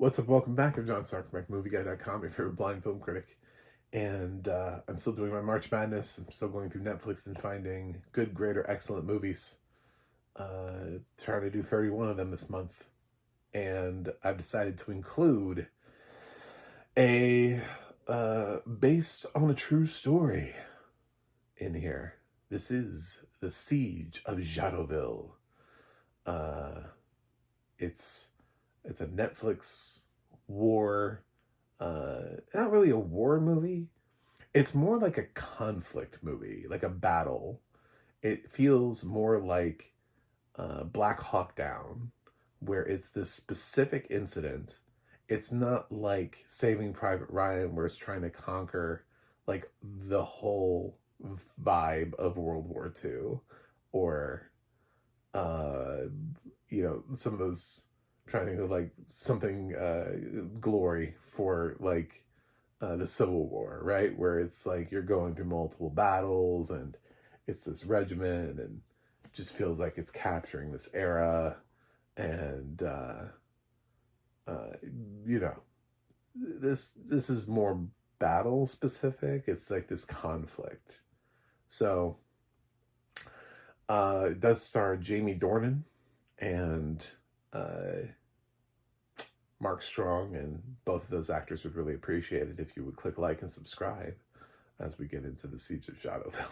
What's up? Welcome back. I'm John Stark from MovieGuy.com, your favorite blind film critic. And I'm still doing my March Madness. I'm still going through Netflix and finding good, great, or excellent movies. Trying to do 31 of them this month. And I've decided to include a based on a true story in here. This is The Siege of Jadotville. It's a Netflix war, not really a war movie. It's more like a conflict movie, like a battle. It feels more like Black Hawk Down, where it's this specific incident. It's not like Saving Private Ryan, where it's trying to conquer like the whole vibe of World War II, or uh, some of those. I'm trying to think of like something glory for like the Civil War, right? Where it's like you're going through multiple battles and it's this regiment and it just feels like it's capturing this era. And uh, you know, this is more battle specific. It's like this conflict. So it does star Jamie Dornan and uh, Mark Strong, and both of those actors would really appreciate it if you would click like and subscribe as we get into the Siege of Jadotville.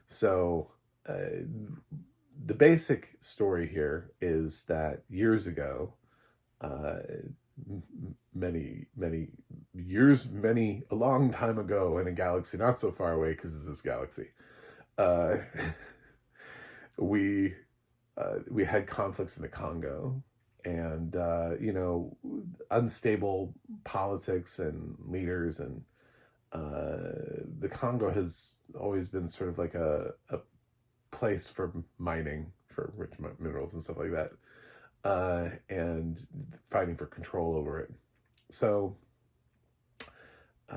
So, the basic story here is that years ago, uh, a long time ago in a galaxy not so far away because it's this galaxy, uh, we we had conflicts in the Congo, and unstable politics and leaders, and the Congo has always been sort of like a place for mining for rich minerals and stuff like that, and fighting for control over it. So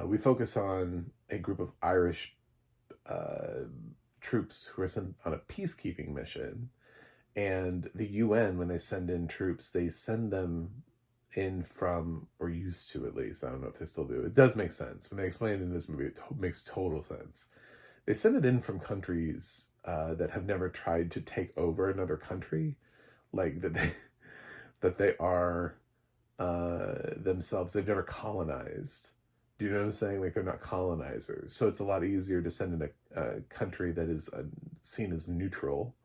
we focus on a group of Irish troops who are sent on a peacekeeping mission. And the UN, when they send in troops, they send them in from, or used to at least, I don't know if they still do. It does make sense. When they explain it in this movie, it makes total sense. They send it in from countries that have never tried to take over another country, like that they are themselves. They've never colonized. Do you know what I'm saying? Like they're not colonizers. So it's a lot easier to send in a country that is seen as neutral,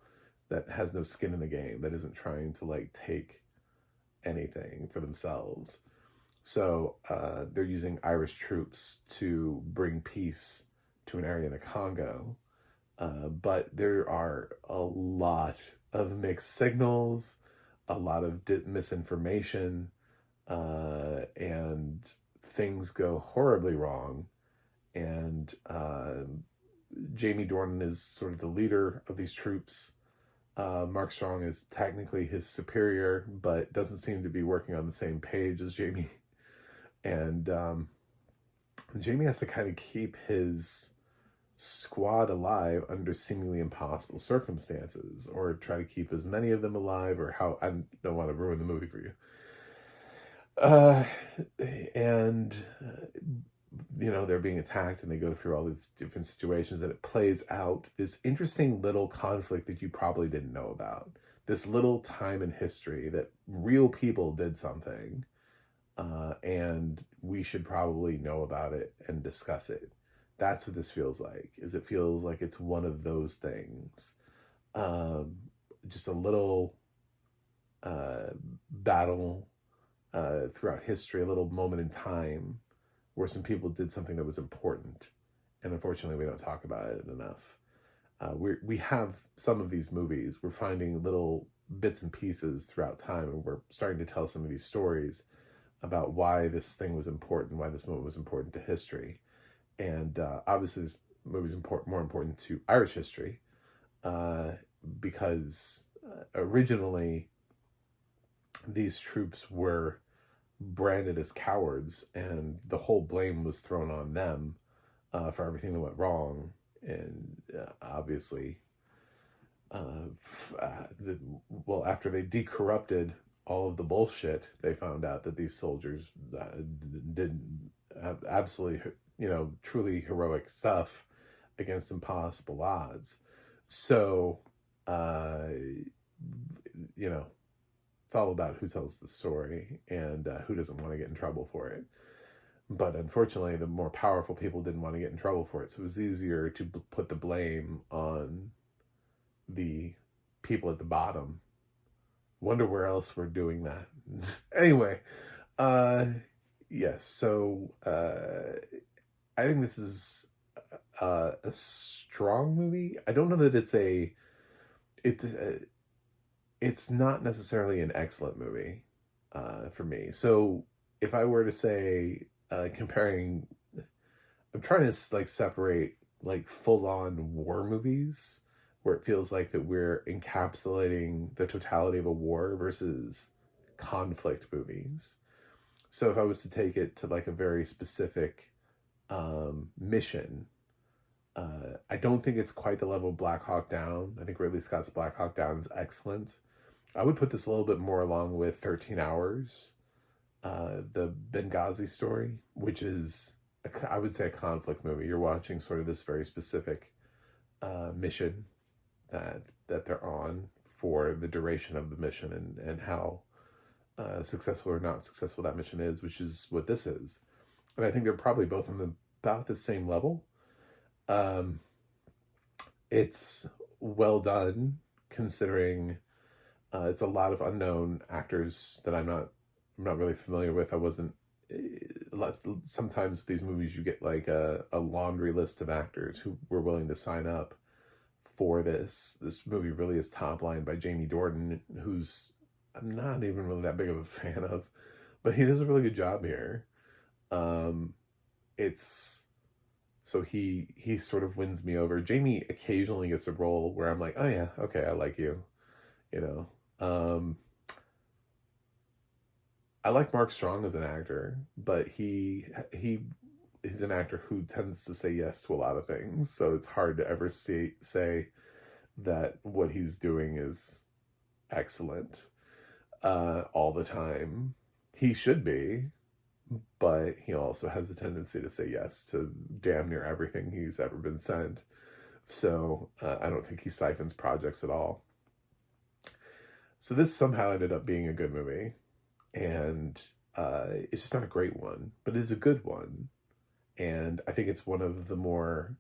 that has no skin in the game, that isn't trying to like take anything for themselves. So they're using Irish troops to bring peace to an area in the Congo. But there are a lot of mixed signals, a lot of misinformation, and things go horribly wrong. And Jamie Dornan is sort of the leader of these troops. Mark Strong is technically his superior, but doesn't seem to be working on the same page as Jamie. And Jamie has to kind of keep his squad alive under seemingly impossible circumstances, or try to keep as many of them alive, or how, I don't want to ruin the movie for you. And they're being attacked, and they go through all these different situations, and it plays out this interesting little conflict that you probably didn't know about. This little time in history that real people did something, and we should probably know about it and discuss it. That's what this feels like. It feels like it's one of those things. Just a little battle throughout history, a little moment in time where some people did something that was important, and unfortunately we don't talk about it enough. We have some of these movies, we're finding little bits and pieces throughout time, and we're starting to tell some of these stories about why this thing was important, why this moment was important to history. And obviously this movie is more important to Irish history, because originally these troops were branded as cowards, and the whole blame was thrown on them for everything that went wrong. And obviously, after they decorrupted all of the bullshit they found out that these soldiers did absolutely, truly heroic stuff against impossible odds. So, uh, you know, it's all about who tells the story and who doesn't want to get in trouble for it. But unfortunately, the more powerful people didn't want to get in trouble for it. So it was easier to put the blame on the people at the bottom. Wonder where else we're doing that. Anyway, uh, yes. So I think this is a strong movie. I don't know that it. It's not necessarily an excellent movie for me. So if I were to say comparing, I'm trying to like separate like full on war movies where it feels like that we're encapsulating the totality of a war versus conflict movies. So if I was to take it to like a very specific mission, I don't think it's quite the level of Black Hawk Down. I think Ridley Scott's Black Hawk Down is excellent. I would put this a little bit more along with 13 Hours, the Benghazi story, which is, I would say, a conflict movie. You're watching sort of this very specific mission that they're on for the duration of the mission and how successful or not successful that mission is, which is what this is. And I think they're probably both on about the same level. It's well done considering it's a lot of unknown actors that I'm not really familiar with. I wasn't. Sometimes with these movies, you get like a laundry list of actors who were willing to sign up for this. This movie really is top line by Jamie Dornan, who's I'm not even really that big of a fan of, but he does a really good job here. It's so he sort of wins me over. Jamie occasionally gets a role where I'm like, oh yeah, okay, I like you, you know. I like Mark Strong as an actor, but he's an actor who tends to say yes to a lot of things, so it's hard to ever say that what he's doing is excellent all the time. He should be, but he also has a tendency to say yes to damn near everything he's ever been sent. So I don't think he siphons projects at all. So this somehow ended up being a good movie, and it's just not a great one, but it is a good one. And I think it's one of the more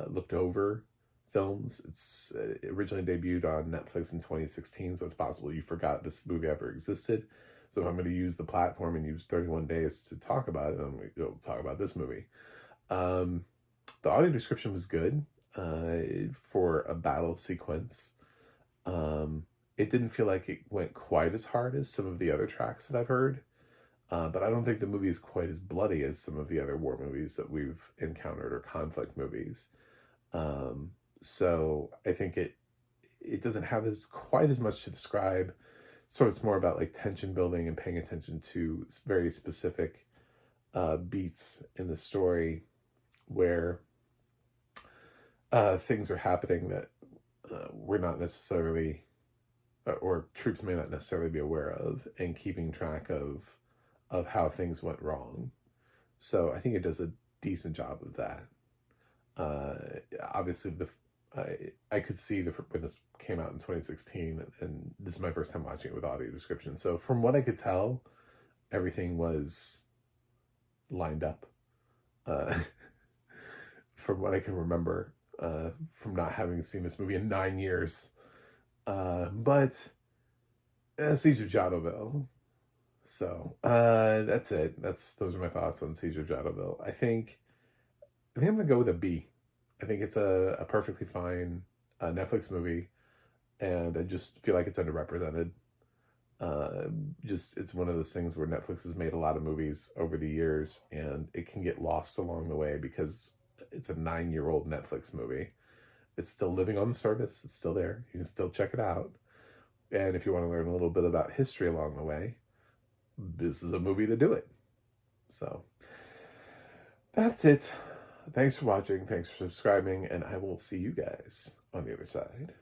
looked over films. It's originally debuted on Netflix in 2016, so it's possible you forgot this movie ever existed. So if I'm going to use the platform and use 31 days to talk about it, I'm going to talk about this movie. The audio description was good for a battle sequence. It didn't feel like it went quite as hard as some of the other tracks that I've heard. But I don't think the movie is quite as bloody as some of the other war movies that we've encountered or conflict movies. So I think it doesn't have quite as much to describe. So it's more about like tension building and paying attention to very specific beats in the story where things are happening that we're not necessarily, or troops may not necessarily be aware of, and keeping track of how things went wrong. So I think it does a decent job of that. Obviously, I could see when this came out in 2016, and this is my first time watching it with audio description. So from what I could tell, everything was lined up. From what I can remember, from not having seen this movie in 9 years. But Siege of Jadotville. So that's it. Those are my thoughts on Siege of Jadotville. I think I'm gonna go with a B. I think it's a perfectly fine Netflix movie, and I just feel like it's underrepresented. It's one of those things where Netflix has made a lot of movies over the years, and it can get lost along the way because it's a 9-year-old Netflix movie. It's still living on the service. It's still there. You can still check it out. And if you want to learn a little bit about history along the way, this is a movie to do it. So that's it. Thanks for watching. Thanks for subscribing. And I will see you guys on the other side.